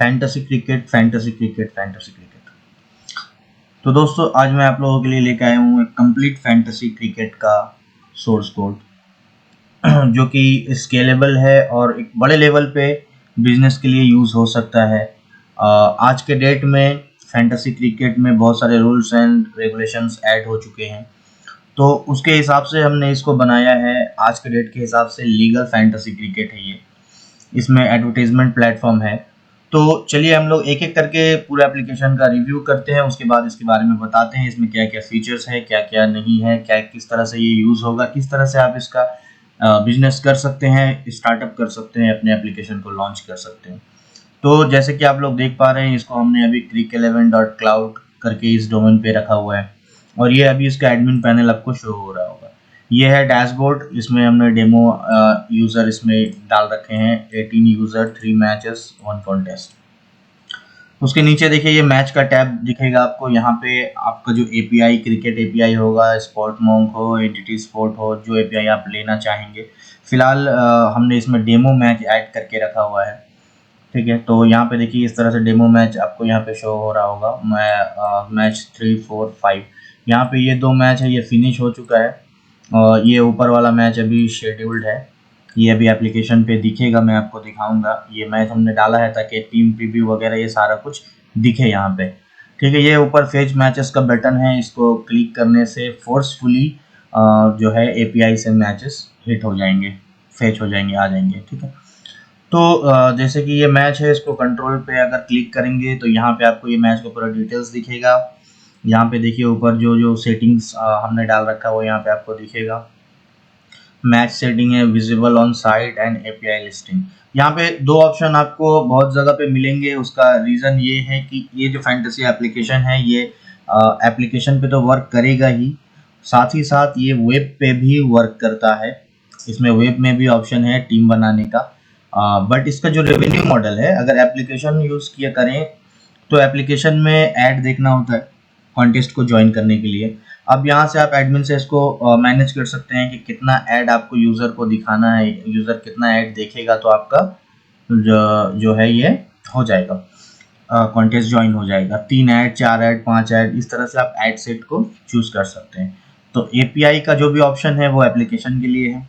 Fantasy cricket, fantasy cricket, fantasy cricket. तो दोस्तों आज मैं आप लोगों के लिए लेकर आया हूँ एक कंप्लीट फैंटेसी क्रिकेट का सोर्स कोड जो कि स्केलेबल है और एक बड़े लेवल पे बिजनेस के लिए यूज़ हो सकता है। आज के डेट में फैंटेसी क्रिकेट में बहुत सारे रूल्स एंड रेगुलेशंस ऐड हो चुके हैं, तो उसके हिसाब से हमने इसको बनाया है। आज के डेट के हिसाब से लीगल फैंटेसी क्रिकेट है ये, इसमें एडवर्टाइजमेंट प्लेटफॉर्म है। तो चलिए हम लोग एक एक करके पूरा एप्लीकेशन का रिव्यू करते हैं, उसके बाद इसके बारे में बताते हैं इसमें क्या क्या फीचर्स है, क्या क्या नहीं है, क्या किस तरह से ये यूज़ होगा, किस तरह से आप इसका बिजनेस कर सकते हैं, स्टार्टअप कर सकते हैं, अपने एप्लीकेशन को लॉन्च कर सकते हैं। तो जैसे कि आप लोग देख पा रहे हैं, इसको हमने अभी crick11.cloud करके इस डोमेन पे रखा हुआ है और ये अभी इसका एडमिन पैनल आपको शो हो रहा होगा। ये है डैशबोर्ड, इसमें हमने डेमो यूज़र इसमें डाल रखे हैं, 18 यूज़र, 3 मैचेस 1 कॉन्टेस्ट। उसके नीचे देखिए ये मैच का टैब दिखेगा आपको। यहाँ पे आपका जो एपीआई, क्रिकेट एपीआई होगा, स्पोर्ट मॉन्क हो, एंटिटी स्पोर्ट हो, जो एपीआई आप लेना चाहेंगे। फिलहाल हमने इसमें डेमो मैच ऐड करके रखा हुआ है, ठीक है। तो यहाँ पे देखिए इस तरह से डेमो मैच आपको यहाँ पे शो हो रहा होगा। मैच 3, 4, 5, यहाँ पे ये 2 मैच है, ये फिनिश हो चुका है और ये ऊपर वाला मैच अभी शेड्यूल्ड है, ये अभी एप्लीकेशन पे दिखेगा, मैं आपको दिखाऊंगा। ये मैच हमने डाला है ताकि टीम प्रीव्यू वगैरह ये सारा कुछ दिखे यहाँ पे, ठीक है। ये ऊपर फेच मैचेस का बटन है, इसको क्लिक करने से फोर्सफुली जो है एपीआई से मैचेस हिट हो जाएंगे, फेच हो जाएंगे, आ जाएंगे, ठीक है। तो जैसे कि ये मैच है, इसको कंट्रोल पे अगर क्लिक करेंगे तो यहाँ पे आपको ये मैच का पूरा डिटेल्स दिखेगा। यहाँ पे देखिए ऊपर जो जो सेटिंग्स हमने डाल रखा है वो यहाँ पे आपको दिखेगा। मैच सेटिंग है, visible on site and API listing. यहाँ पे 2 ऑप्शन आपको बहुत जगह पे मिलेंगे। उसका रीज़न ये है कि ये जो फैंटेसी एप्लीकेशन है ये एप्लीकेशन पे तो वर्क करेगा ही, साथ ही साथ ये वेब पे भी वर्क करता है। इसमें वेब में भी ऑप्शन है टीम बनाने का, बट इसका जो रेवेन्यू मॉडल है, अगर एप्लीकेशन यूज़ किया करें तो एप्लीकेशन में ऐड देखना होता है कॉन्टेस्ट को ज्वाइन करने के लिए। अब यहाँ से आप एडमिन से इसको मैनेज कर सकते हैं कि कितना ऐड आपको यूज़र को दिखाना है, यूज़र कितना ऐड देखेगा तो आपका जो है ये हो जाएगा, कॉन्टेस्ट ज्वाइन हो जाएगा। 3 ऐड, 4 ऐड, 5 ऐड, इस तरह से आप ऐड सेट को चूज़ कर सकते हैं। तो एपीआई का जो भी ऑप्शन है वो एप्लीकेशन के लिए है।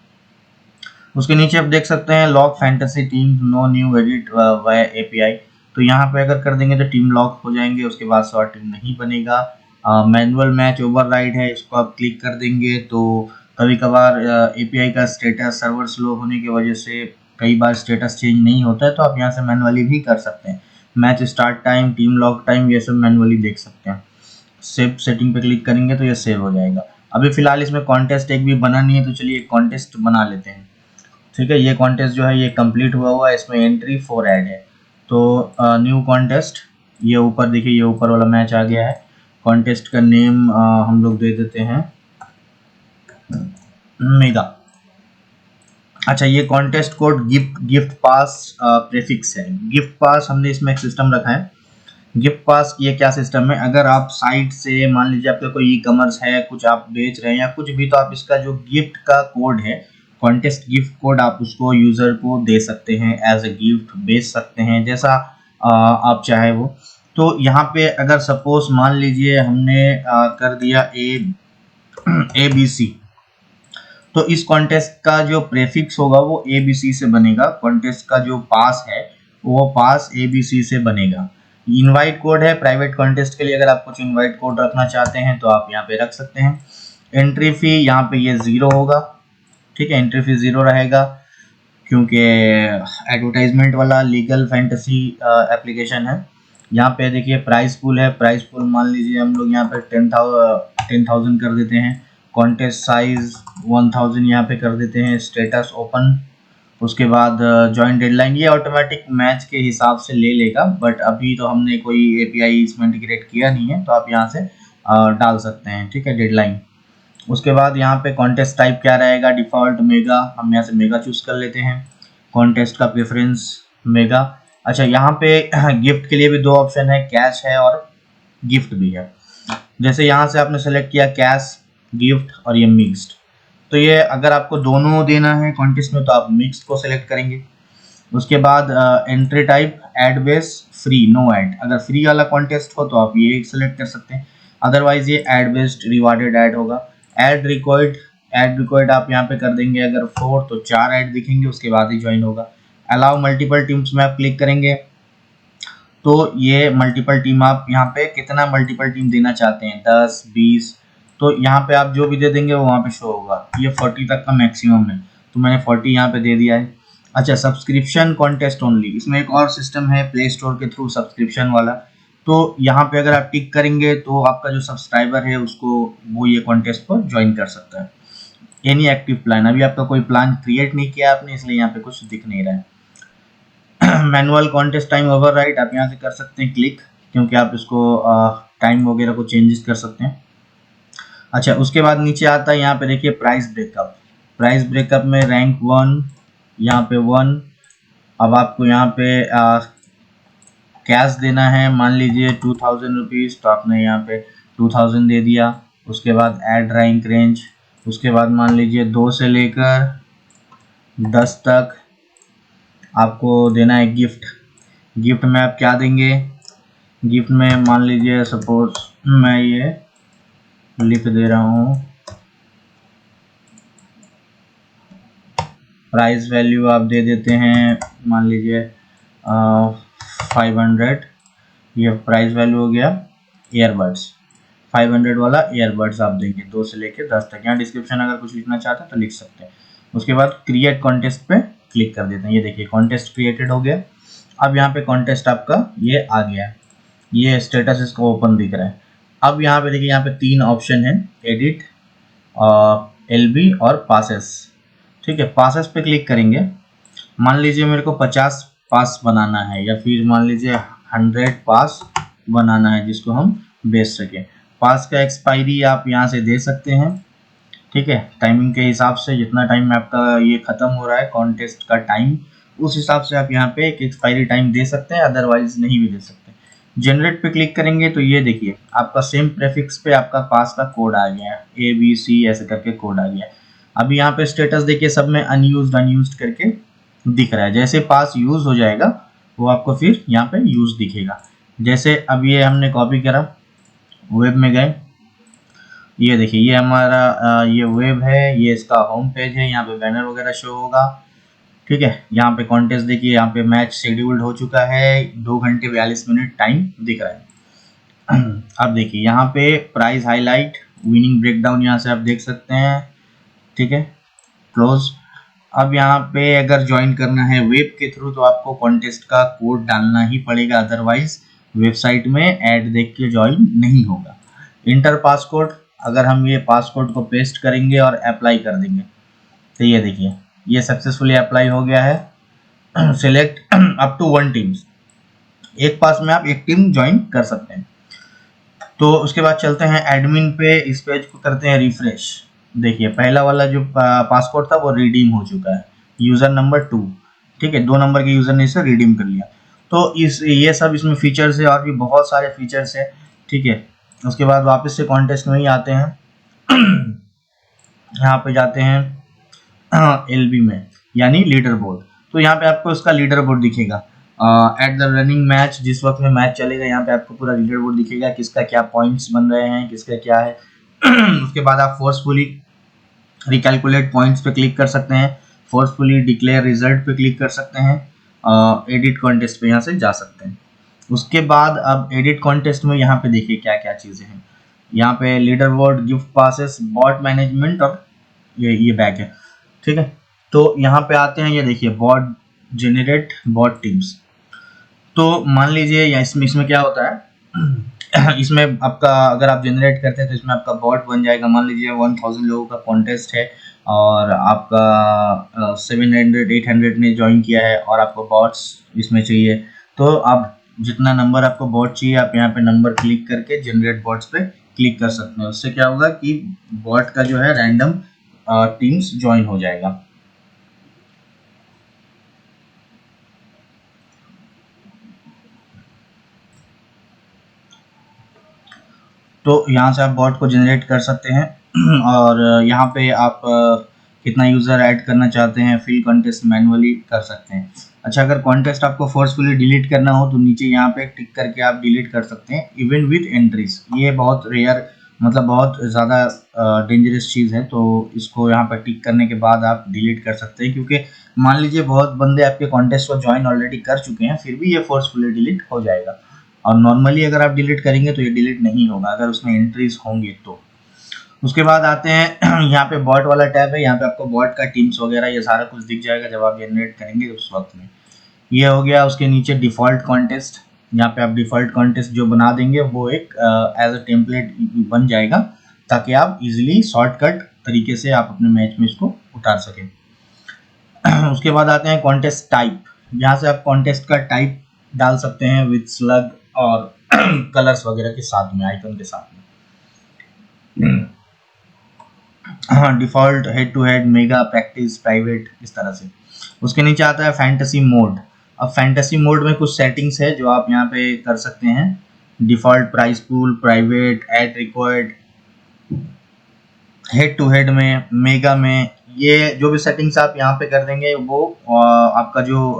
उसके नीचे आप देख सकते हैं lock fantasy team, no new edit via API. तो यहाँ पे अगर कर देंगे तो टीम लॉक हो जाएंगे, उसके बाद से और टीम नहीं बनेगा। मैनुअल मैच ओवरराइड है, इसको आप क्लिक कर देंगे तो कभी कभार एपीआई का स्टेटस सर्वर स्लो होने की वजह से कई बार स्टेटस चेंज नहीं होता है, तो आप यहाँ से मैनुअली भी कर सकते हैं। Match start time, team lock time, ये सब मैनुअली देख सकते हैं। सेव सेटिंग पे क्लिक करेंगे तो ये सेव हो जाएगा। अभी फिलहाल इसमें कॉन्टेस्ट एक भी बना नहीं है, तो चलिए एक कॉन्टेस्ट बना लेते हैं, ठीक है। ये कॉन्टेस्ट जो है ये कंप्लीट हुआ है, इसमें एंट्री 4 ऐड है। तो न्यू कॉन्टेस्ट, ये ऊपर देखिए ये ऊपर वाला मैच आ गया है। कॉन्टेस्ट का नेम हम लोग दे देते हैं मेगा। अच्छा, ये कॉन्टेस्ट कोड गिफ्ट पास प्रीफिक्स है। गिफ्ट पास हमने इसमें एक सिस्टम रखा है। गिफ्ट पास ये क्या सिस्टम है, अगर आप साइट से मान लीजिए आपका कोई ई कॉमर्स है, कुछ आप बेच रहे हैं या कुछ भी, तो आप इसका जो गिफ्ट का कोड है, कॉन्टेस्ट गिफ्ट कोड, आप उसको यूज़र को दे सकते हैं, एज ए गिफ्ट बेच सकते हैं, जैसा आप चाहे वो। तो यहाँ पे अगर सपोज मान लीजिए हमने कर दिया ABC, तो इस कॉन्टेस्ट का जो प्रेफिक्स होगा वो ABC से बनेगा। कॉन्टेस्ट का जो पास है वो पास ABC से बनेगा। इनवाइट कोड है प्राइवेट कॉन्टेस्ट के लिए, अगर आप कुछ इनवाइट कोड रखना चाहते हैं तो आप यहाँ पे रख सकते हैं। एंट्री फी यहाँ पे ये 0 होगा, ठीक है। एंट्री फी 0 रहेगा क्योंकि एडवर्टाइजमेंट वाला लीगल फैंटेसी एप्लीकेशन है। यहाँ पे देखिए प्राइस पूल है, प्राइस पूल मान लीजिए हम लोग यहाँ पे 10,000 कर देते हैं। कॉन्टेस्ट साइज 1000 यहाँ पे कर देते हैं। स्टेटस ओपन, उसके बाद जॉइन डेडलाइन, ये ऑटोमेटिक मैच के हिसाब से ले लेगा, बट अभी तो हमने कोई एपीआई इसमें इंटीग्रेट किया नहीं है, तो आप यहाँ से डाल सकते हैं, ठीक है, डेडलाइन। उसके बाद यहाँ पे कॉन्टेस्ट टाइप क्या रहेगा, डिफ़ॉल्ट मेगा, हम यहाँ से मेगा चूज कर लेते हैं। कॉन्टेस्ट का प्रेफरेंस मेगा। अच्छा, यहाँ पे गिफ्ट के लिए भी 2 ऑप्शन है, कैश है और गिफ्ट भी है। जैसे यहाँ से आपने सेलेक्ट किया कैश, गिफ्ट और ये मिक्स्ड, तो ये अगर आपको दोनों देना है कॉन्टेस्ट में तो आप मिक्स्ड को सेलेक्ट करेंगे। उसके बाद entry type ad base free no ad, अगर फ्री वाला कॉन्टेस्ट हो तो आप ये सिलेक्ट कर सकते हैं, अदरवाइज ये एड बेस्ड रिवार्डेड ऐड होगा। एड रिक्वायर्ड आप यहाँ पे कर देंगे अगर 4 तो 4 ऐड दिखेंगे, उसके बाद ही ज्वाइन होगा। अलाउ मल्टीपल टीम्स में आप क्लिक करेंगे तो ये मल्टीपल टीम, आप यहाँ पे कितना मल्टीपल टीम देना चाहते हैं 10 20, तो यहाँ पे आप जो भी दे देंगे वो वहाँ पे शो होगा। ये 40 तक का मैक्सिमम है तो मैंने 40 यहाँ पे दे दिया है। अच्छा, सब्सक्रिप्शन कॉन्टेस्ट ओनली, इसमें एक और सिस्टम है प्ले स्टोर के थ्रू सब्सक्रिप्शन वाला, तो यहाँ पे अगर आप टिक करेंगे तो आपका जो सब्सक्राइबर है उसको वो ये कॉन्टेस्ट पर ज्वाइन कर सकता है। एनी एक्टिव प्लान, अभी आपका कोई प्लान क्रिएट नहीं किया आपने इसलिए यहाँ पे कुछ दिख नहीं रहा है। मैनुअल कॉन्टेस्ट टाइम ओवरराइड आप यहाँ से कर सकते हैं क्लिक, क्योंकि आप इसको टाइम वगैरह को चेंजेस कर सकते हैं। अच्छा, उसके बाद नीचे आता है यहाँ पे देखिए प्राइस ब्रेकअप। प्राइस ब्रेकअप में रैंक 1 यहाँ पे 1, अब आपको यहाँ पे कैश देना है, मान लीजिए 2000 रुपीज़, तो आपने यहाँ पे 2000 दे दिया। उसके बाद ऐड रैंक रेंज, उसके बाद मान लीजिए 2 से लेकर 10 तक आपको देना है गिफ्ट। गिफ्ट में आप क्या देंगे, गिफ्ट में मान लीजिए सपोज मैं ये लिख दे रहा हूँ, प्राइस वैल्यू आप दे देते हैं मान लीजिए 500, ये प्राइस वैल्यू हो गया। ईयरबड्स 500 वाला ईयरबड्स आप देंगे 2 से लेकर 10 तक। यहाँ डिस्क्रिप्शन अगर कुछ लिखना चाहते हैं तो लिख सकते हैं। उसके बाद क्रिएट कॉन्टेस्ट पे क्लिक कर देते हैं, ये देखिए कॉन्टेस्ट क्रिएटेड हो गया। अब यहाँ पे कॉन्टेस्ट आपका ये आ गया है, ये स्टेटस इसका ओपन दिख रहा है। अब यहाँ पे देखिए, यहाँ पे 3 ऑप्शन है, एडिट, एलबी और पासेस। ठीक है, पासेस पे क्लिक करेंगे, मान लीजिए मेरे को 50 पास बनाना है या फिर मान लीजिए 100 पास बनाना है जिसको हम बेच सके। पास का एक्सपायरी आप यहाँ से दे सकते हैं, ठीक है, टाइमिंग के हिसाब से, जितना टाइम में आपका ये खत्म हो रहा है कॉन्टेस्ट का टाइम, उस हिसाब से आप यहाँ पे एक एक्सपायरी टाइम दे सकते हैं, अदरवाइज नहीं भी दे सकते। जनरेट पे क्लिक करेंगे तो ये देखिए आपका सेम प्रेफिक्स पे आपका पास का कोड आ गया है, ABC ऐसे करके कोड आ गया है। अभी यहाँ पे स्टेटस देखिए सब में अनयूज्ड करके दिख रहा है, जैसे पास यूज हो जाएगा वो आपको फिर यहाँ पे यूज दिखेगा। जैसे अब ये हमने कॉपी करा, वेब में गए, ये देखिए ये हमारा ये वेब है, ये इसका होम पेज है, यहाँ पे बैनर वगैरह शो होगा। ठीक है, यहाँ पे कॉन्टेस्ट देखिए, यहाँ पे मैच शेड्यूल्ड हो चुका है, 2 घंटे 42 मिनट टाइम दिख रहा है। अब देखिए यहाँ पे प्राइस हाईलाइट, विनिंग ब्रेकडाउन यहाँ से आप देख सकते हैं। ठीक है, क्लोज। अब यहाँ पे अगर ज्वाइन करना है वेब के थ्रू तो आपको कॉन्टेस्ट का कोड डालना ही पड़ेगा, अदरवाइज वेबसाइट में ऐड देख के ज्वाइन नहीं होगा। इंटर पासकोड, अगर हम ये पासकोड को पेस्ट करेंगे और अप्लाई कर देंगे तो ये देखिए ये सक्सेसफुली अप्लाई हो गया है। सिलेक्ट अप टू 1 टीम्स, एक पास में आप एक टीम ज्वाइन कर सकते हैं। तो उसके बाद चलते हैं एडमिन पे, इस पेज को करते हैं रिफ्रेश। देखिए पहला वाला जो पासपोर्ट था वो रिडीम हो चुका है, यूज़र नंबर 2, ठीक है, 2 नंबर के यूज़र ने इसे रिडीम कर लिया। तो इस ये सब इसमें फीचर्स है और भी बहुत सारे फीचर्स है। ठीक है, उसके बाद वापस से कॉन्टेस्ट में ही आते हैं। यहाँ पे जाते हैं LB में, यानी लीडर बोर्ड। तो यहाँ पे आपको इसका लीडर बोर्ड दिखेगा एट द रनिंग मैच, जिस वक्त में मैच चलेगा यहाँ पे आपको पूरा लीडर बोर्ड दिखेगा, किसका क्या पॉइंट्स बन रहे हैं, किसका क्या है। उसके बाद आप फोर्सफुली रिकैलकुलेट पॉइंट्स पे क्लिक कर सकते हैं, फोर्सफुली डिक्लेयर रिजल्ट पे क्लिक कर सकते हैं, एडिट कॉन्टेस्ट पे यहाँ से जा सकते हैं। उसके बाद अब एडिट कॉन्टेस्ट में यहाँ पे देखिए क्या क्या चीज़ें हैं। यहाँ पे leader board, gift passes, bot management और ये बैक है। ठीक है, तो यहाँ पे आते हैं, ये देखिए बॉट जेनरेट बॉट टीम्स। तो मान लीजिए या इसमें क्या होता है, इसमें आपका अगर आप जनरेट करते हैं तो इसमें आपका बॉट बन जाएगा। मान लीजिए 1000 लोगों का कॉन्टेस्ट है और आपका 700 800 ने ज्वाइन किया है और आपको बॉट्स इसमें चाहिए, तो आप जितना नंबर आपको बॉट चाहिए आप यहाँ पे नंबर क्लिक करके जनरेट बॉट्स पे क्लिक कर सकते हैं। उससे क्या होगा कि बॉट का जो है रैंडम टीम्स ज्वाइन हो जाएगा। तो यहाँ से आप बॉट को जनरेट कर सकते हैं। और यहाँ पे आप कितना यूज़र ऐड करना चाहते हैं, फिल कॉन्टेस्ट मैनुअली कर सकते हैं। अच्छा, अगर कॉन्टेस्ट आपको फोर्सफुली डिलीट करना हो तो नीचे यहाँ पे टिक करके आप डिलीट कर सकते हैं, इवन विद एंट्रीज। ये बहुत रेयर, मतलब बहुत ज़्यादा डेंजरस चीज़ है, तो इसको यहाँ पर टिक करने के बाद आप डिलीट कर सकते हैं, क्योंकि मान लीजिए बहुत बंदे आपके कॉन्टेस्ट को ज्वाइन ऑलरेडी कर चुके हैं, फिर भी ये फोर्सफुली डिलीट हो जाएगा। और नॉर्मली अगर आप डिलीट करेंगे तो ये डिलीट नहीं होगा अगर उसमें एंट्रीज होंगी तो। उसके बाद आते हैं यहाँ पे बॉट वाला टैब है, यहाँ पे आपको बॉट का टीम्स वगैरह ये सारा कुछ दिख जाएगा जब आप जनरेट करेंगे उस वक्त में। ये हो गया। उसके नीचे डिफ़ॉल्ट कॉन्टेस्ट, यहाँ पे आप डिफ़ॉल्ट कॉन्टेस्ट जो बना देंगे वो एक एज अ टेम्पलेट बन जाएगा, ताकि आप इजीली शॉर्टकट तरीके से आप अपने मैच में इसको उतार सकें। उसके बाद आते हैं कॉन्टेस्ट टाइप। यहाँ से आप कॉन्टेस्ट का टाइप डाल सकते हैं विद स्लग और कलर्स वगैरह के साथ में, आइकन के साथ में। हाँ, default, head to head, mega, practice, private, इस तरह से। उसके नीचे आता है फैंटेसी मोड। अब फैंटेसी मोड में कुछ सेटिंग्स है जो आप यहाँ पे कर सकते हैं। Default, price pool, private, ad required, head to head में, मेगा में, ये जो भी सेटिंग्स आप यहाँ पे कर देंगे वो आपका जो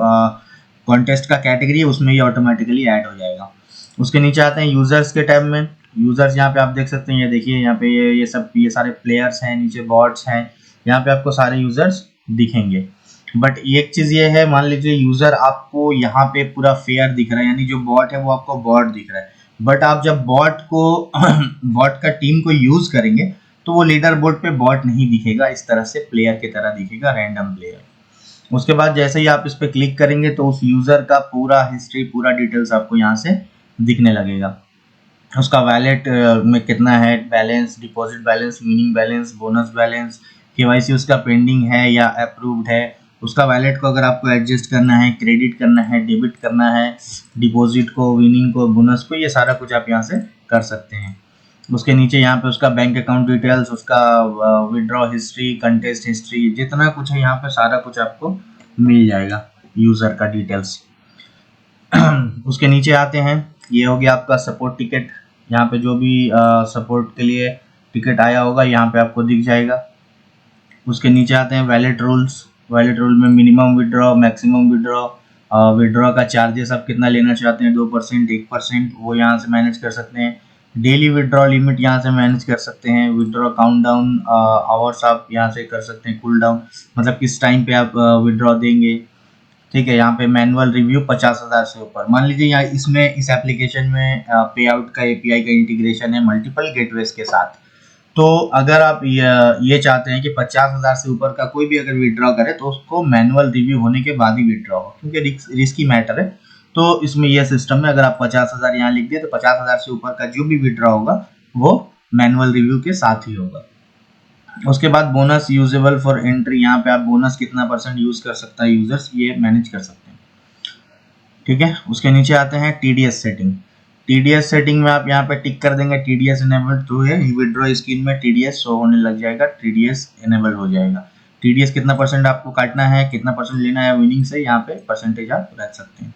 कॉन्टेस्ट का कैटेगरी है उसमें ये ऑटोमेटिकली ऐड हो जाएगा। उसके नीचे आते हैं यूज़र्स के टैब में। यूज़र्स यहाँ पे आप देख सकते हैं, ये देखिए यहाँ पे ये सब ये सारे प्लेयर्स हैं, नीचे बॉट्स हैं, यहाँ पे आपको सारे यूज़र्स दिखेंगे। बट एक चीज़ ये है, मान लीजिए यूज़र आपको यहाँ पे पूरा फेयर दिख रहा है, यानी जो बॉट है वो आपको बॉट दिख रहा है, बट आप जब बॉट को बॉट का टीम को यूज़ करेंगे तो वो लीडर बोर्ड पे बॉट नहीं दिखेगा, इस तरह से प्लेयर की तरह दिखेगा, रैंडम प्लेयर। उसके बाद जैसे ही आप इस पर क्लिक करेंगे तो उस यूज़र का पूरा हिस्ट्री, पूरा डिटेल्स आपको यहाँ से दिखने लगेगा। उसका वैलेट में कितना है balance, deposit balance, winning balance, bonus balance, KYC उसका पेंडिंग है या अप्रूव्ड है, उसका वैलेट को अगर आपको एडजस्ट करना है, क्रेडिट करना है, डेबिट करना है, डिपॉजिट को, विनिंग को, बोनस को, ये सारा कुछ आप यहाँ से कर सकते हैं। उसके नीचे यहाँ पे उसका बैंक अकाउंट डिटेल्स, उसका विड्रॉ हिस्ट्री, कंटेस्ट हिस्ट्री, जितना कुछ है यहाँ पे सारा कुछ आपको मिल जाएगा, यूज़र का डिटेल्स। उसके नीचे आते हैं, ये हो गया आपका सपोर्ट टिकट। यहाँ पे जो भी सपोर्ट के लिए टिकट आया होगा यहाँ पे आपको दिख जाएगा। उसके नीचे आते हैं वैलेट रूल्स। वैलेट रूल में minimum withdraw, maximum withdraw, withdraw का चार्जेस आप कितना लेना चाहते हैं, 2%, 1%, वो यहाँ से मैनेज कर सकते हैं। डेली विड्रॉ लिमिट यहाँ से मैनेज कर सकते हैं। विड्रॉ काउंट डाउन आवर्स आप यहाँ से कर सकते हैं, कूल डाउन, मतलब किस टाइम पे आप विड्रॉ देंगे। ठीक है, यहाँ पे मैनुअल रिव्यू 50,000 से ऊपर। मान लीजिए यहाँ इसमें इस एप्लीकेशन में पे आउट का एपीआई का इंटीग्रेशन है मल्टीपल गेटवेज के साथ, तो अगर आप ये चाहते हैं कि 50,000 से ऊपर का कोई भी अगर विड्रॉ करे तो उसको मैनुअल रिव्यू होने के बाद ही विड्रॉ हो, क्योंकि रिस्की मैटर है। तो इसमें यह सिस्टम है, अगर आप 50,000 यहाँ लिख दिए तो 50,000 से ऊपर का जो भी विड्रॉ होगा वो मैनुअल रिव्यू के साथ ही होगा। उसके बाद बोनस यूजेबल फॉर एंट्री, यहाँ पे आप बोनस कितना % यूज कर सकता है यूजर्स, ये मैनेज कर सकते हैं। ठीक है, उसके नीचे आते हैं टीडीएस सेटिंग। टीडीएस सेटिंग में आप यहाँ पे टिक कर देंगे टीडीएस इनेबल्ड, तो है विड्रॉ स्क्रीन में टीडीएस शो होने लग जाएगा, टीडीएस इनेबल हो जाएगा। टीडीएस कितना % आपको काटना है, कितना % लेना है विनिंग से, यहाँ पे परसेंटेज आप रख सकते हैं।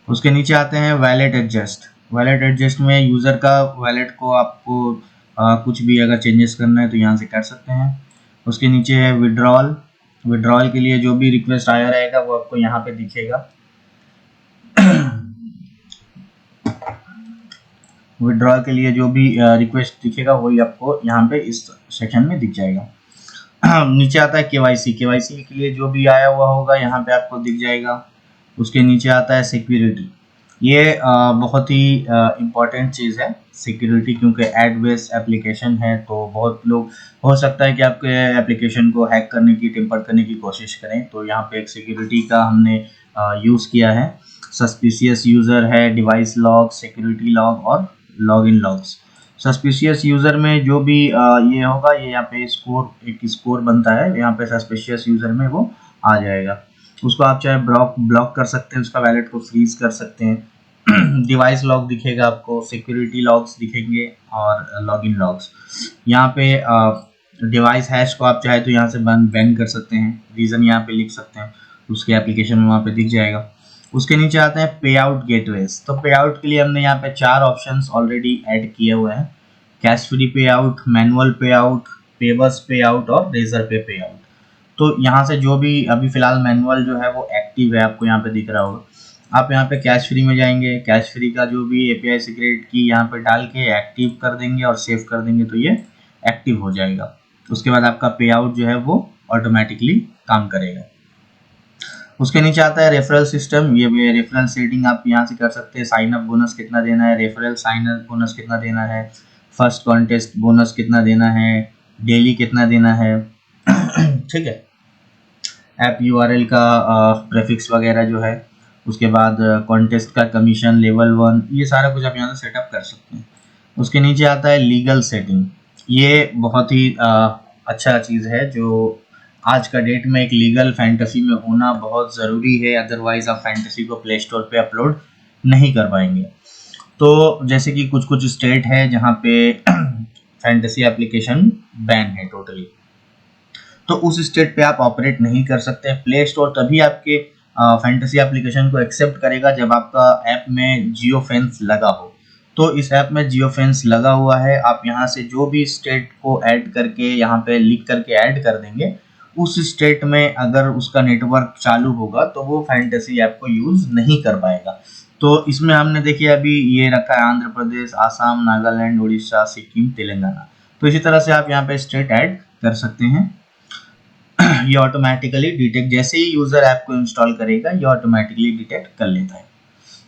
उसके नीचे आते हैं वैलेट एडजस्ट। वैलेट एडजस्ट में यूज़र का वैलेट को आपको कुछ भी अगर चेंजेस करना है तो यहाँ से कर सकते हैं। उसके नीचे है विड्रॉल। विड्रॉल के लिए जो भी रिक्वेस्ट आया रहेगा वो आपको यहाँ पे दिखेगा। विड्रॉल के लिए जो भी रिक्वेस्ट दिखेगा वही आपको यहाँ पे इस सेक्शन में दिख जाएगा। नीचे आता है केवाईसी। केवाईसी के लिए जो भी आया हुआ होगा यहाँ पे आपको दिख जाएगा। उसके नीचे आता है सिक्योरिटी। ये बहुत ही इम्पॉर्टेंट चीज़ है सिक्योरिटी, क्योंकि एड बेस्ड एप्लीकेशन है तो बहुत लोग, हो सकता है कि आपके एप्लीकेशन को हैक करने की, टेम्पर करने की कोशिश करें, तो यहाँ पे एक सिक्योरिटी का हमने यूज़ किया है। सस्पिशियस यूज़र है, डिवाइस लॉग, सिक्योरिटी लॉग और लॉगिन लॉग्स। सस्पिशियस यूज़र में जो भी ये होगा, ये यहाँ पे स्कोर, एक स्कोर बनता है यहाँ पे सस्पिशियस यूज़र में, वो आ जाएगा। उसको आप चाहे ब्लॉक कर सकते हैं, उसका वैलेट को फ्रीज कर सकते हैं। डिवाइस लॉग दिखेगा आपको, सिक्योरिटी लॉग्स दिखेंगे और लॉगिन लॉग्स। यहाँ पे डिवाइस हैश को आप चाहे तो यहाँ से बैन कर सकते हैं, रीज़न यहाँ पे लिख सकते हैं, उसके एप्लीकेशन में वहाँ पे दिख जाएगा। उसके नीचे आते हैं पे आउट गेटवेज। तो पे आउट के लिए हमने यहाँ पे 4 ऑप्शंस ऑलरेडी ऐड किए हुए हैं, कैश फ्री पे आउट, मैनुअल पे आउट, पेबस पे आउट और रेजर पे आउट। तो यहाँ से जो भी अभी फिलहाल मैनुअल जो है वो एक्टिव है, आपको यहाँ पे दिख रहा होगा। आप यहाँ पे कैश फ्री में जाएंगे, कैश फ्री का जो भी एपीआई सीक्रेट की यहाँ पे डाल के एक्टिव कर देंगे और सेव कर देंगे तो ये एक्टिव हो जाएगा। उसके बाद आपका पे आउट जो है वो ऑटोमेटिकली काम करेगा। उसके नीचे आता है रेफरल सिस्टम। ये रेफरल सेटिंग आप यहाँ से कर सकते हैं। साइन अप बोनस कितना देना है, रेफरल साइन अप बोनस कितना देना है, फर्स्ट कॉन्टेस्ट बोनस कितना देना है, डेली कितना देना है। ठीक है, ऐप यूआरएल का प्रेफिक्स वगैरह जो है, उसके बाद कॉन्टेस्ट का कमीशन लेवल 1, ये सारा कुछ आप यहाँ से सेटअप कर सकते हैं। उसके नीचे आता है लीगल सेटिंग। ये बहुत ही अच्छा चीज़ है जो आज का डेट में एक लीगल फैंटेसी में होना बहुत ज़रूरी है, अदरवाइज आप फैंटेसी को प्ले स्टोर पे अपलोड नहीं कर पाएंगे। तो जैसे कि कुछ कुछ स्टेट है जहाँ पे फैंटेसी एप्लीकेशन बैन है टोटली, तो उस स्टेट पे आप ऑपरेट नहीं कर सकते। प्ले स्टोर तभी आपके फैंटेसी एप्लीकेशन को एक्सेप्ट करेगा जब आपका ऐप में जियो फेंस लगा हो। तो इस ऐप में जियो फेंस लगा हुआ है, आप यहाँ से जो भी स्टेट को ऐड करके यहाँ पे लिख करके ऐड कर देंगे, उस स्टेट में अगर उसका नेटवर्क चालू होगा तो वो फैंटेसी ऐप को यूज नहीं कर पाएगा। तो इसमें हमने देखिए अभी ये रखा है आंध्र प्रदेश, आसाम, नागालैंड, उड़ीसा, सिक्किम, तेलंगाना। तो इसी तरह से आप यहाँ पे स्टेट ऐड कर सकते हैं। ये ऑटोमेटिकली डिटेक्ट, जैसे ही यूजर ऐप को इंस्टॉल करेगा ये ऑटोमेटिकली डिटेक्ट कर लेता है।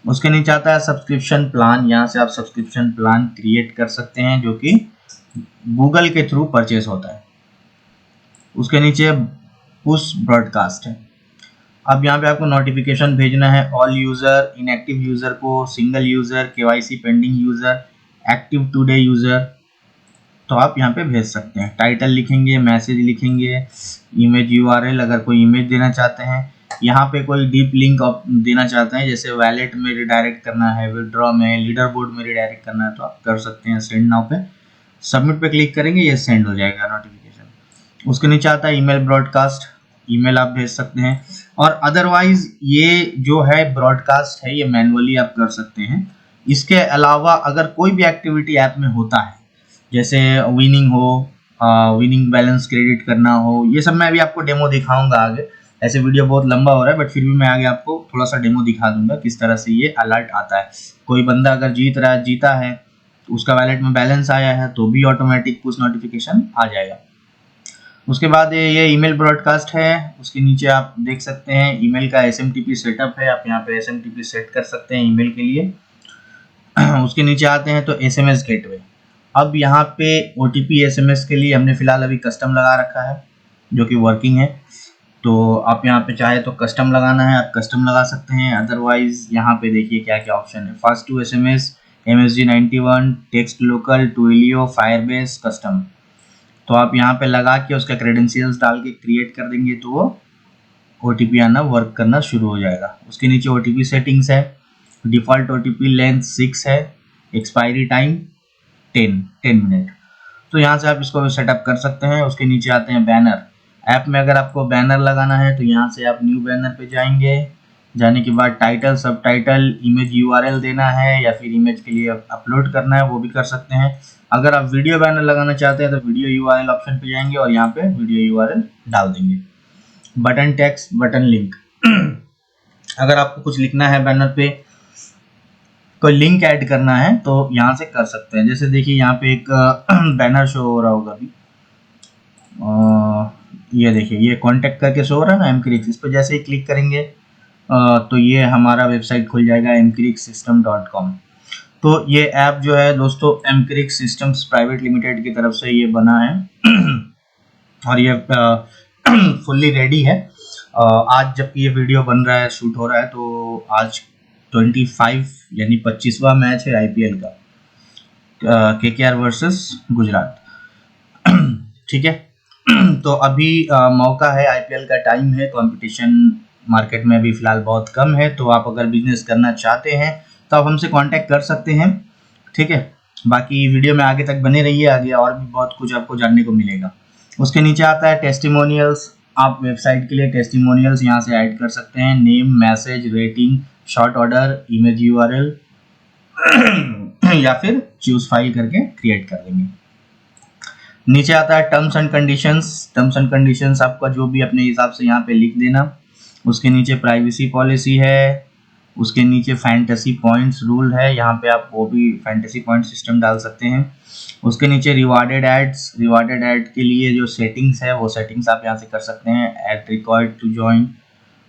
उसके नीचे आता है सब्सक्रिप्शन प्लान। यहाँ से आप सब्सक्रिप्शन प्लान क्रिएट कर सकते हैं जो कि गूगल के थ्रू परचेस होता है। उसके नीचे पुश ब्रॉडकास्ट है। अब यहाँ पे आपको नोटिफिकेशन भेजना है ऑल यूजर, इनएक्टिव यूजर को, single user, KYC pending user, active today user, तो आप यहाँ पे भेज सकते हैं। टाइटल लिखेंगे, मैसेज लिखेंगे, इमेज यूआरएल अगर कोई इमेज देना चाहते हैं, यहाँ पे कोई डीप लिंक देना चाहते हैं जैसे वैलेट में रिडायरेक्ट करना है, विड्रॉ में, लीडर बोर्ड में रिडायरेक्ट करना है, तो आप कर सकते हैं। सेंड नाउ पे सबमिट पे क्लिक करेंगे, ये सेंड हो जाएगा नोटिफिकेशन। उसके नीचे आता है ईमेल ब्रॉडकास्ट, ईमेल आप भेज सकते हैं। और अदरवाइज ये जो है ब्रॉडकास्ट है ये मैनुअली आप कर सकते हैं। इसके अलावा अगर कोई भी एक्टिविटी ऐप में होता है जैसे विनिंग हो, विनिंग बैलेंस क्रेडिट करना हो, ये सब मैं अभी आपको डेमो दिखाऊंगा आगे। ऐसे वीडियो बहुत लंबा हो रहा है बट फिर भी मैं आगे आपको थोड़ा सा डेमो दिखा दूंगा किस तरह से ये अलर्ट आता है। कोई बंदा अगर जीता है, उसका वैलेट में बैलेंस आया है तो भी ऑटोमेटिक पुश नोटिफिकेशन आ जाएगा। उसके बाद ये ईमेल ब्रॉडकास्ट है। उसके नीचे आप देख सकते हैं ईमेल का एसएमटीपी सेटअप है, आप यहाँ पे एसएमटीपी सेट कर सकते हैं ईमेल के लिए। उसके नीचे आते हैं तो एसएमएस गेटवे। अब यहाँ पे ओटीपी एसएमएस के लिए हमने फिलहाल अभी कस्टम लगा रखा है जो कि वर्किंग है। तो आप यहाँ पे चाहे तो कस्टम लगाना है आप कस्टम लगा सकते हैं, अदरवाइज यहाँ पे देखिए क्या क्या ऑप्शन है। Fast to SMS, MSG91, text local, Twilio, Firebase, custom. तो आप यहाँ पे लगा के उसका क्रेडेंशियल्स डाल के क्रिएट कर देंगे तो वो ओटीपी आना वर्क करना शुरू हो जाएगा। उसके नीचे ओटीपी सेटिंग्स है। डिफ़ॉल्ट ओटीपी लेंथ 6 है, एक्सपायरी टाइम 10 मिनट। तो यहाँ से आप इसको सेटअप कर सकते हैं। उसके नीचे आते हैं बैनर। ऐप में अगर आपको बैनर लगाना है तो यहाँ से आप न्यू बैनर पे जाएंगे, जाने के बाद टाइटल, सब टाइटल, इमेज यूआरएल देना है या फिर इमेज के लिए अपलोड करना है वो भी कर सकते हैं। अगर आप वीडियो बैनर लगाना चाहते हैं तो वीडियो यूआरएल ऑप्शन पे जाएंगे और यहाँ पे वीडियो यूआरएल डाल देंगे। बटन टेक्स्ट, बटन लिंक, अगर आपको कुछ लिखना है बैनर पे, कोई लिंक ऐड करना है तो यहाँ से कर सकते हैं। जैसे देखिए यहाँ पे एक बैनर शो हो रहा होगा अभी, ये देखिए ये कांटेक्ट करके शो हो रहा है ना mcrix, इस पर जैसे ही क्लिक करेंगे तो ये हमारा वेबसाइट खुल जाएगा mcrixsystem.com। तो ये ऐप जो है दोस्तों mcrix सिस्टम्स प्राइवेट लिमिटेड की तरफ से ये बना है और ये फुल्ली रेडी है। आज जबकि ये वीडियो बन रहा है, शूट हो रहा है, तो आज 25 यानी 25वां मैच है आईपीएल का, केकेआर वर्सेस गुजरात। ठीक है, तो अभी मौका है, आईपीएल का टाइम है, कंपटीशन मार्केट में अभी फिलहाल बहुत कम है, तो आप अगर बिजनेस करना चाहते हैं तो आप हमसे कांटेक्ट कर सकते हैं। ठीक है, बाकी वीडियो में आगे तक बने रहिए, आगे और भी बहुत कुछ आपको जानने को मिलेगा। उसके नीचे आता है टेस्टिमोनियल्स। आप वेबसाइट के लिए टेस्टिमोनियल्स यहाँ से ऐड कर सकते हैं, name, message, rating, short order, image URL या फिर चूज फाइल करके क्रिएट कर देंगे। नीचे आता है terms and conditions. Terms and conditions आपका जो भी अपने हिसाब से यहाँ पे लिख देना। उसके नीचे प्राइवेसी पॉलिसी है, उसके नीचे फैंटेसी पॉइंट्स रूल है, यहाँ पे आप वो भी फैंटेसी पॉइंट सिस्टम डाल सकते हैं। उसके नीचे रिवार्डेड एड्स, रिवार्डेड एड के लिए जो सेटिंग्स है वो सेटिंग्स आप यहाँ से कर सकते हैं। एड रिक्वायर्ड टू ज्वाइन,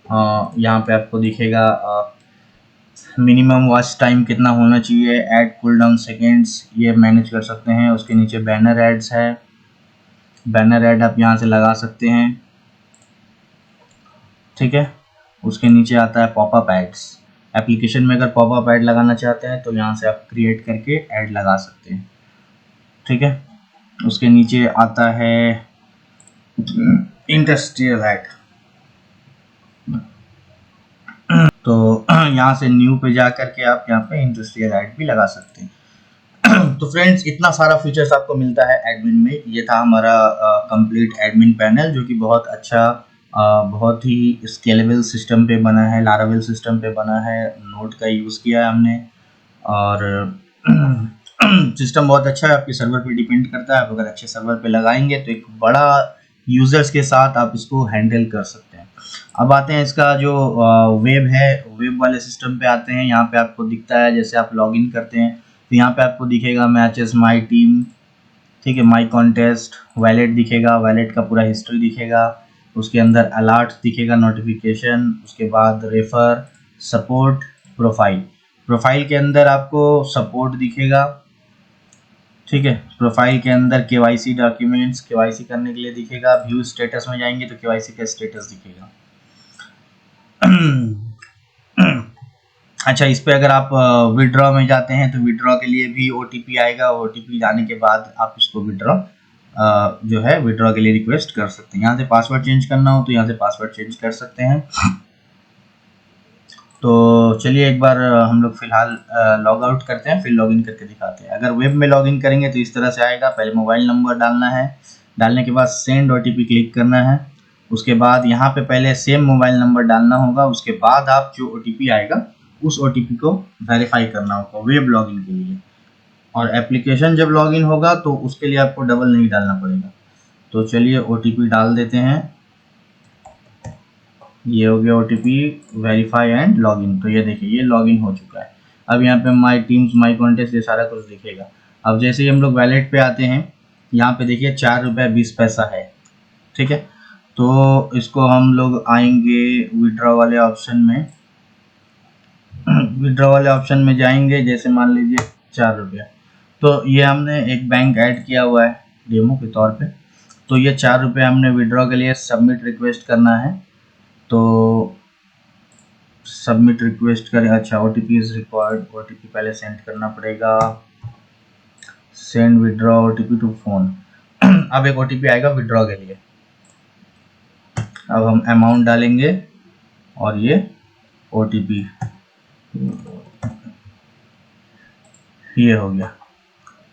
यहाँ पे आपको दिखेगा मिनिमम वॉच टाइम कितना होना चाहिए, एड कूल डाउन सेकेंड्स, ये मैनेज कर सकते हैं। उसके नीचे बैनर एड्स है, बैनर एड आप यहाँ से लगा सकते हैं, ठीक है। उसके नीचे आता है पॉपअप एड्स। एप्लीकेशन में अगर पॉपअप ऐड लगाना चाहते हैं तो यहाँ से आप क्रिएट करके ऐड लगा सकते हैं, ठीक है। उसके नीचे आता है इंडस्ट्रियल ऐड, तो यहाँ से न्यू पे जा करके आप यहाँ पे इंडस्ट्रियल ऐड भी लगा सकते हैं। तो फ्रेंड्स, इतना सारा फीचर्स आपको मिलता है एडमिन में। ये था हमारा कंप्लीट एडमिन पैनल, जो कि बहुत अच्छा, बहुत ही स्केलेबल सिस्टम पे बना है, लारावेल सिस्टम पे बना है। नोड का यूज़ किया है हमने, और सिस्टम बहुत अच्छा है। आपके सर्वर पे डिपेंड करता है, आप अगर अच्छे सर्वर पे लगाएंगे तो एक बड़ा यूजर्स के साथ आप इसको हैंडल कर सकते हैं। अब आते हैं इसका जो वेब है, वेब वाले सिस्टम पे आते हैं। यहाँ पे आपको दिखता है, जैसे आप लॉगिन करते हैं तो यहाँ पे आपको दिखेगा मैचेस, माई टीम, ठीक है, माई कॉन्टेस्ट, वैलेट दिखेगा, वैलेट का पूरा हिस्ट्री दिखेगा। उसके अंदर अलर्ट दिखेगा, नोटिफिकेशन, उसके बाद रेफर, सपोर्ट, प्रोफाइल। प्रोफाइल के अंदर आपको सपोर्ट दिखेगा, ठीक है। प्रोफाइल के अंदर केवाईसी डॉक्यूमेंट्स, केवाईसी करने के लिए दिखेगा। व्यू स्टेटस में जाएंगे तो केवाईसी का स्टेटस दिखेगा। अच्छा, इस पे अगर आप विड्रॉ में जाते हैं तो विड्रॉ के लिए भी ओटीपी आएगा। ओटीपी जाने के बाद आप इसको विड्रॉ जो है विड्रॉ के लिए रिक्वेस्ट कर सकते हैं। यहाँ से पासवर्ड चेंज करना हो तो यहाँ से पासवर्ड चेंज कर सकते हैं। तो चलिए एक बार हम लोग फिलहाल लॉग आउट करते हैं, फिर लॉगिन करके दिखाते हैं। अगर वेब में लॉगिन करेंगे तो इस तरह से आएगा। पहले मोबाइल नंबर डालना है, डालने के बाद सेंड ओटीपी क्लिक करना है। उसके बाद यहाँ पे पहले सेम मोबाइल नंबर डालना होगा। उसके बाद आप जो ओटीपी आएगा उस ओटीपी को वेरीफाई करना होगा वेब लॉगिन के लिए। और एप्लीकेशन जब लॉगिन होगा तो उसके लिए आपको डबल नहीं डालना पड़ेगा। तो चलिए ओटीपी डाल देते हैं। ये हो गया ओटीपी, वेरीफाई एंड लॉगिन। तो ये देखिए ये लॉगिन हो चुका है। अब यहाँ पे माई टीम्स, माई कॉन्टेस्ट, ये सारा कुछ दिखेगा। अब जैसे ही हम लोग वैलेट पे आते हैं, यहाँ पे देखिए 4 रुपये 20 पैसा है, ठीक है। तो इसको हम लोग आएंगे विड्रॉ वाले ऑप्शन में। विड्रॉ वाले ऑप्शन में जाएंगे, जैसे मान लीजिए 4 रुपया, तो ये हमने एक बैंक ऐड किया हुआ है डेमो के तौर पे। तो ये 4 रुपये हमने विड्रॉ के लिए सबमिट रिक्वेस्ट करना है। तो सबमिट रिक्वेस्ट करें। अच्छा, ओटीपी इज रिक्वायर्ड, ओटीपी पहले सेंड करना पड़ेगा। Send withdraw OTP to phone. अब एक ओटीपी आएगा विड्रॉ के लिए। अब हम अमाउंट डालेंगे और ये ओटीपी, ये हो गया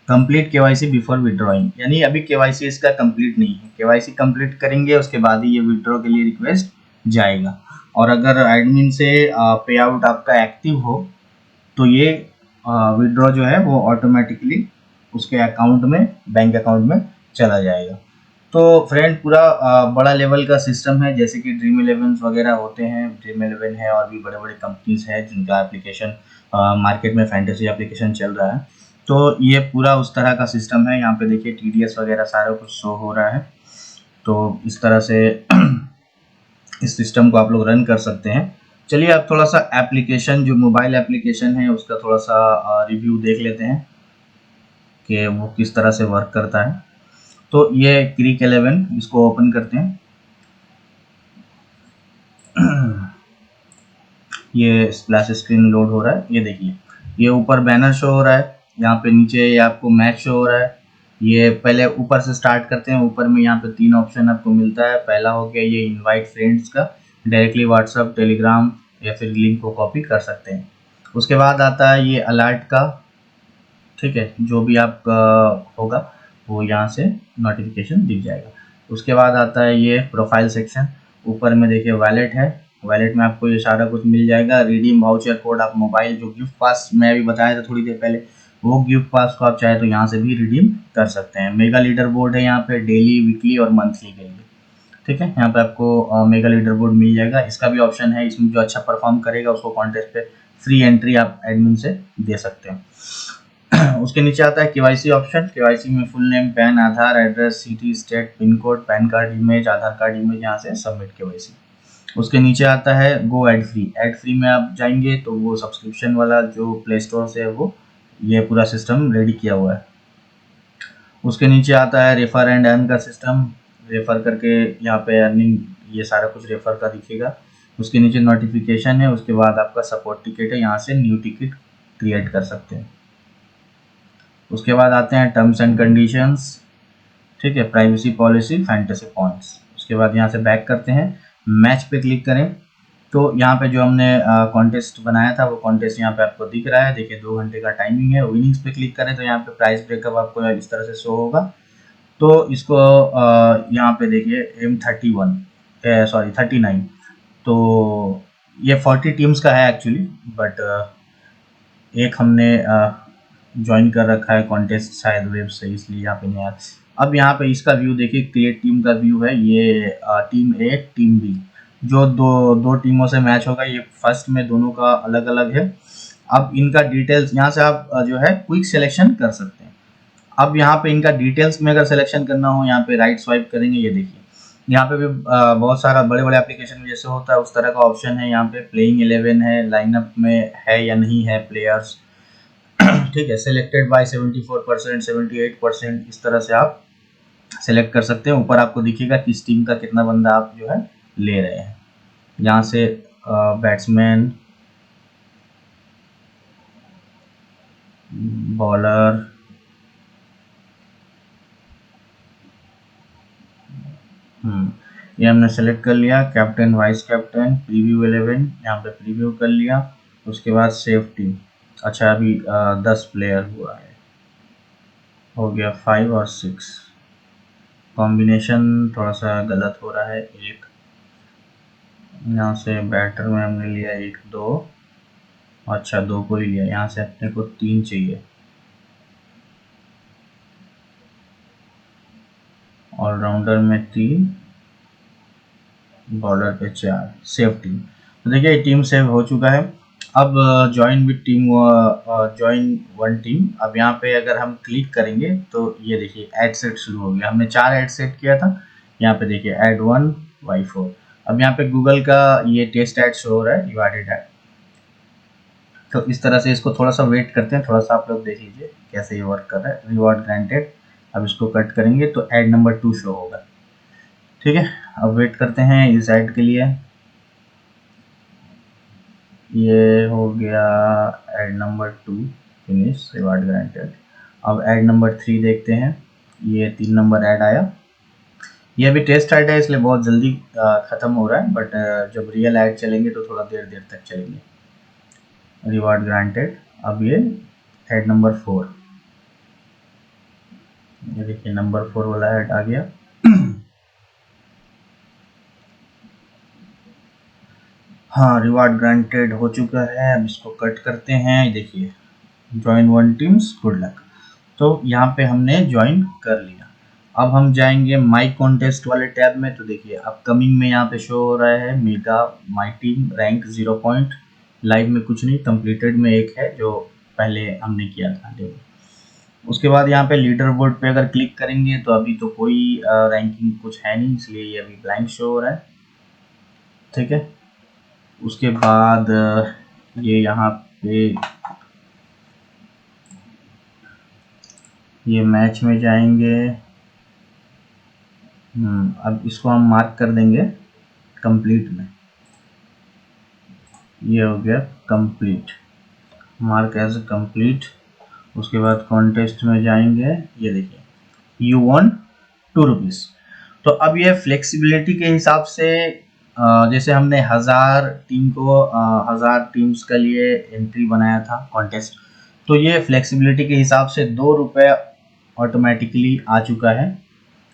कंप्लीट केवाईसी बिफोर विड्रॉइंग। यानी अभी केवाईसी इसका कंप्लीट नहीं है। केवाईसी कंप्लीट करेंगे उसके बाद ही ये विड्रॉ के लिए रिक्वेस्ट जाएगा। और अगर एडमिन से पे आउट आपका एक्टिव हो तो ये विड्रॉ जो है वो ऑटोमेटिकली उसके अकाउंट में, बैंक अकाउंट में चला जाएगा। तो फ्रेंड, पूरा बड़ा लेवल का सिस्टम है, जैसे कि ड्रीम 11 वगैरह होते हैं। ड्रीम 11 है और भी बड़े बड़े कंपनीज हैं जिनका एप्लीकेशन मार्केट में फैंटेसी एप्लीकेशन चल रहा है। तो ये पूरा उस तरह का सिस्टम है। यहाँ पे देखिए टीडीएस वगैरह सारा कुछ शो हो रहा है। तो इस तरह से इस सिस्टम को आप लोग रन कर सकते हैं। चलिए अब थोड़ा सा एप्लीकेशन, जो मोबाइल एप्लीकेशन है उसका थोड़ा सा रिव्यू देख लेते हैं कि वो किस तरह से वर्क करता है। तो ये क्रिक 11, इसको ओपन करते हैं। ये स्प्लैश स्क्रीन लोड हो रहा है। ये देखिए ये ऊपर बैनर शो हो रहा है, यहाँ पे नीचे ये आपको मैच शो हो रहा है। ये पहले ऊपर से स्टार्ट करते हैं। ऊपर में यहाँ पे 3 ऑप्शन आपको मिलता है। पहला हो गया ये इनवाइट फ्रेंड्स का, डायरेक्टली व्हाट्सअप, टेलीग्राम या फिर लिंक को कॉपी कर सकते हैं। उसके बाद आता है ये अलर्ट का, ठीक है, जो भी आपका होगा वो यहाँ से नोटिफिकेशन दिख जाएगा। उसके बाद आता है ये प्रोफाइल सेक्शन। ऊपर में देखिए वैलेट है, वैलेट में आपको ये सारा कुछ मिल जाएगा। रिडीम वाउचर कोड, आप मोबाइल जो गिफ्ट पास मैं अभी बताया था थोड़ी देर पहले, वो गिफ्ट पास को आप चाहे तो यहाँ से भी रिडीम कर सकते हैं। मेगा लीडर बोर्ड है यहाँ पे डेली, वीकली और मंथली के लिए। ठीक है, यहाँ पे आपको मेगा लीडर बोर्ड मिल जाएगा। इसका भी ऑप्शन है, इसमें जो अच्छा परफॉर्म करेगा उसको कॉन्टेस्ट पे फ्री एंट्री आप एडमिन से दे सकते हैं। उसके नीचे आता है केवाईसी ऑप्शन। केवाईसी में full name, PAN, Aadhaar, address, city, state, pin code, PAN card image, Aadhaar card image, यहाँ से सबमिट केवाईसी। उसके नीचे आता है go ad free. Ad free में आप जाएंगे तो वो सब्सक्रिप्शन वाला जो प्ले स्टोर से है वो ये पूरा सिस्टम रेडी किया हुआ है। उसके नीचे आता है रेफर एंड अर्न का सिस्टम। रेफर करके यहाँ पे अर्निंग, ये सारा कुछ रेफर का दिखेगा। उसके नीचे नोटिफिकेशन है। उसके बाद आपका सपोर्ट टिकट है, यहाँ से न्यू टिकट क्रिएट कर सकते हैं। उसके बाद आते हैं टर्म्स एंड कंडीशंस। ठीक है, प्राइवेसी पॉलिसी, फैंटेसी पॉइंट्स। उसके बाद यहाँ से बैक करते हैं, मैच पे क्लिक करें तो यहाँ पे जो हमने कॉन्टेस्ट बनाया था वो कॉन्टेस्ट यहाँ पे आपको दिख रहा है। देखिए 2 घंटे का टाइमिंग है। विनिंग्स पे क्लिक करें तो यहाँ पे प्राइस ब्रेकअप आपको इस तरह से शो होगा। तो इसको यहाँ पे देखिए M31 सॉरी 39, तो ये 40 टीम्स का है एक्चुअली, बट एक हमने ज्वाइन कर रखा है कॉन्टेस्ट शायद वेब से, इसलिए यहाँ पे नहीं आया। अब यहाँ पे इसका व्यू देखिए, क्रिएट टीम का व्यू है। ये टीम ए, टीम बी, जो दो टीमों से मैच होगा। ये फर्स्ट में दोनों का अलग अलग है। अब इनका डिटेल्स यहाँ से आप जो है क्विक सिलेक्शन कर सकते हैं। अब यहाँ पे इनका डिटेल्स में अगर सिलेक्शन करना हो, यहाँ पे राइट स्वाइप करेंगे, ये देखिए यहाँ पे भी बहुत सारा बड़े बड़े एप्लीकेशन में जैसे होता है उस तरह का ऑप्शन है। यहाँ पे प्लेइंग 11 है, लाइनअप में है या नहीं है प्लेयर्स। ठीक है, सिलेक्टेड बाय 74%, 78%, इस तरह से आप सिलेक्ट कर सकते हैं। ऊपर आपको दिखेगा किस टीम का कितना बंदा आप जो है ले रहे हैं। यहाँ से बैट्समैन, बॉलर, ये हमने सेलेक्ट कर लिया। कैप्टन, वाइस कैप्टन, प्रीव्यू 11, यहाँ पे प्रीव्यू कर लिया। उसके बाद सेव टीम। अच्छा, अभी 10 प्लेयर हुआ है, हो गया 5 और 6। कॉम्बिनेशन थोड़ा सा गलत हो रहा है। एक यहाँ से बैटर में हमने लिया 1 2, अच्छा 2 को ही लिया। यहाँ से अपने को 3 चाहिए। ऑलराउंडर में 3, बॉलर पे 4, सेव टीम। तो देखिए टीम सेव हो चुका है। अब join with team, join one team. अब यहाँ पे अगर हम क्लिक करेंगे तो ये देखिए ऐड सेट शुरू हो गया। हमने 4 ऐड सेट किया था। यहाँ पे देखिए ऐड 1 बाई 4। अब यहाँ पे गूगल का ये टेस्ट ऐड शो हो रहा है, रिवार्डेड ऐड। तो इस तरह से इसको थोड़ा सा वेट करते हैं, थोड़ा सा आप लोग देख लीजिए कैसे ये वर्क कर रहा है। Reward granted. अब इसको कट करेंगे तो ऐड नंबर 2 शो होगा। ठीक है, अब वेट करते हैं इस ऐड के लिए। ये हो गया add number 2 finish, reward granted. अब ऐड नंबर 3 देखते हैं। ये 3 नंबर ऐड आया। ये अभी टेस्ट ऐड है इसलिए बहुत जल्दी ख़त्म हो रहा है, बट जब रियल ऐड चलेंगे तो थोड़ा देर देर तक चलेंगे। Reward granted. अब ये ऐड नंबर 4, ये देखिए नंबर 4 वाला ऐड आ गया। हाँ, रिवार्ड ग्रांटेड हो चुका है। अब इसको कट करते हैं। देखिए join one teams, good luck. तो यहाँ पे हमने ज्वाइन कर लिया। अब हम जाएंगे माई कॉन्टेस्ट वाले टैब में। तो देखिए अपकमिंग में यहाँ पे शो हो रहा है mega, my team, rank 0 point, live में कुछ नहीं, कंप्लीटेड में 1 है जो पहले हमने किया था डेमो। उसके बाद यहाँ पे लीडर बोर्ड पे अगर क्लिक करेंगे तो अभी तो कोई रैंकिंग कुछ है नहीं, इसलिए ये अभी ब्लैंक शो हो रहा है। ठीक है, उसके बाद ये यहाँ पे ये मैच में जाएंगे। अब इसको हम मार्क कर देंगे कंप्लीट में। ये हो गया कंप्लीट, मार्क एज कंप्लीट। उसके बाद कॉन्टेस्ट में जाएंगे। ये देखिए यू वॉन 2 रुपीज़। तो अब ये फ्लेक्सिबिलिटी के हिसाब से जैसे हमने 1000 टीम को 1000 टीम्स के लिए एंट्री बनाया था कॉन्टेस्ट, तो ये फ्लेक्सिबिलिटी के हिसाब से 2 रुपये ऑटोमेटिकली आ चुका है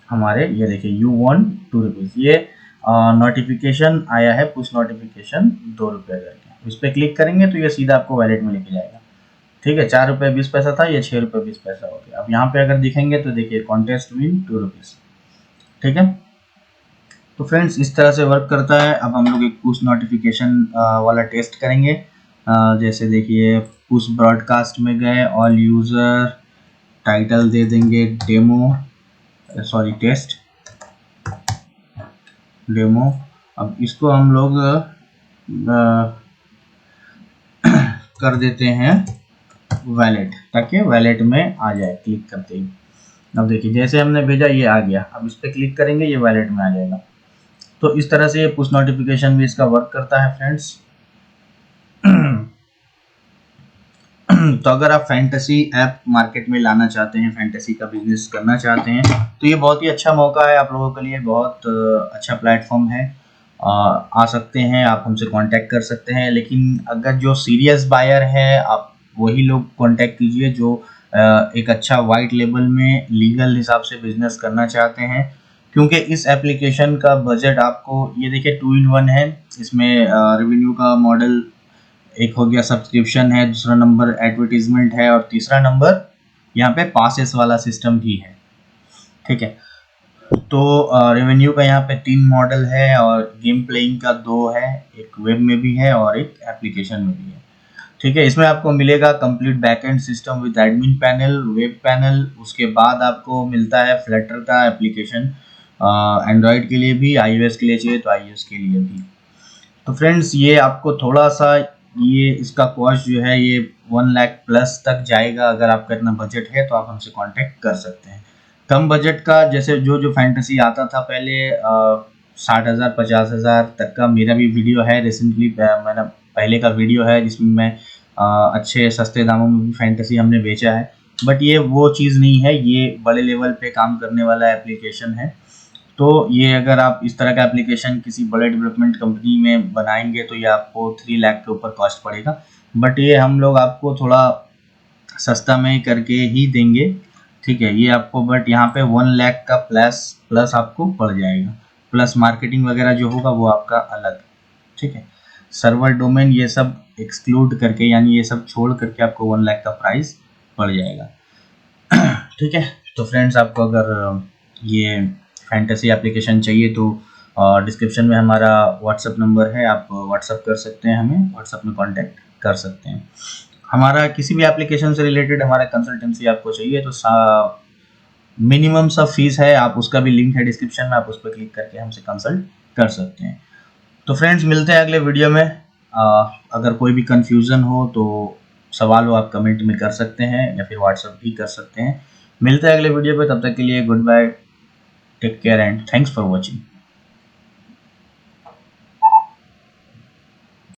हमारे। ये देखिए यू वॉन 2 रुपीज़, ये नोटिफिकेशन आया है, पुश नोटिफिकेशन 2 रुपये करके। इस पर क्लिक करेंगे तो ये सीधा आपको वैलेट में लेके जाएगा। ठीक है, 4 रुपये 20 पैसा था, ये 6 रुपये 20 पैसा हो गया। अब यहाँ पे अगर दिखेंगे तो देखिए कॉन्टेस्ट विन 2 रुपीज़। ठीक है, तो फ्रेंड्स इस तरह से वर्क करता है। अब हम लोग एक पुश नोटिफिकेशन वाला टेस्ट करेंगे। जैसे देखिए पुश ब्रॉडकास्ट में गए, ऑल यूज़र, टाइटल दे देंगे डेमो, सॉरी टेस्ट डेमो। अब इसको हम लोग कर देते हैं वैलेट, ताकि वैलेट में आ जाए क्लिक करते ही। अब देखिए जैसे हमने भेजा ये आ गया, अब इस पर क्लिक करेंगे ये वैलेट में आ जाएगा। तो इस तरह से ये पुश नोटिफिकेशन भी इसका वर्क करता है फ्रेंड्स। तो अगर आप फैंटेसी ऐप मार्केट में लाना चाहते हैं, फैंटेसी का बिजनेस करना चाहते हैं, तो ये बहुत ही अच्छा मौका है आप लोगों के लिए, बहुत अच्छा प्लेटफॉर्म है। आ सकते हैं, आप हमसे कांटेक्ट कर सकते हैं। लेकिन अगर जो सीरियस बायर है आप वही लोग कांटेक्ट कीजिए जो एक अच्छा वाइट लेबल में लीगल हिसाब से बिजनेस करना चाहते हैं। क्योंकि इस एप्लीकेशन का बजट आपको ये देखिए 2 in 1 है। इसमें रेवेन्यू का मॉडल एक हो गया, सब्सक्रिप्शन है, दूसरा नंबर एडवर्टीजमेंट है, और तीसरा नंबर यहाँ पे पासेस वाला सिस्टम भी है। ठीक है, तो रेवेन्यू का यहाँ पे 3 मॉडल है, और गेम प्लेइंग का 2 है, एक वेब में भी है और एक एप्लीकेशन में भी है। ठीक है, इसमें आपको मिलेगा complete backend system with admin panel, web panel. उसके बाद आपको मिलता है फ्लटर का एप्लीकेशन, एंड्रॉयड के लिए भी, iOS के लिए चाहिए तो iOS के लिए भी। तो फ्रेंड्स ये आपको थोड़ा सा, ये इसका कॉस्ट जो है ये 1 लाख प्लस तक जाएगा। अगर आपका इतना बजट है तो आप हमसे कांटेक्ट कर सकते हैं। कम बजट का जैसे जो फैंटेसी आता था पहले 60,000 50,000 तक का, मेरा भी वीडियो है रिसेंटली, मेरा पहले का वीडियो है जिसमें मैं अच्छे सस्ते दामों में भी फैंटेसी हमने बेचा है। बट ये वो चीज़ नहीं है, ये बड़े लेवल पे काम करने वाला एप्लीकेशन है। तो ये अगर आप इस तरह का एप्लीकेशन किसी बड़े डेवलपमेंट कंपनी में बनाएंगे तो ये आपको 3 लाख के ऊपर कॉस्ट पड़ेगा। बट ये हम लोग आपको थोड़ा सस्ता में करके ही देंगे। ठीक है, ये आपको बट यहाँ पे 1 लाख का प्लस आपको पड़ जाएगा, प्लस मार्केटिंग वगैरह जो होगा वो आपका अलग। ठीक है, सर्वर डोमेन ये सब एक्सक्लूड करके, यानी ये सब छोड़ करके आपको 1 लाख का प्राइस पड़ जाएगा। ठीक है, तो फ्रेंड्स आपको अगर ये फैंटेसी एप्लीकेशन चाहिए तो डिस्क्रिप्शन में हमारा व्हाट्सअप नंबर है, आप व्हाट्सअप कर सकते हैं, हमें व्हाट्सअप में कांटेक्ट कर सकते हैं। हमारा किसी भी एप्लीकेशन से रिलेटेड हमारा कंसल्टेंसी आपको चाहिए तो मिनिमम सा फीस है, आप उसका भी लिंक है डिस्क्रिप्शन में, आप उस पर क्लिक करके हमसे कंसल्ट कर सकते हैं। तो फ्रेंड्स मिलते हैं अगले वीडियो में। अगर कोई भी कंफ्यूजन हो तो सवाल हो आप कमेंट में कर सकते हैं या फिर व्हाट्सअप भी कर सकते हैं। मिलते हैं अगले वीडियो पे, तब तक के लिए good bye, take care and thanks for watching.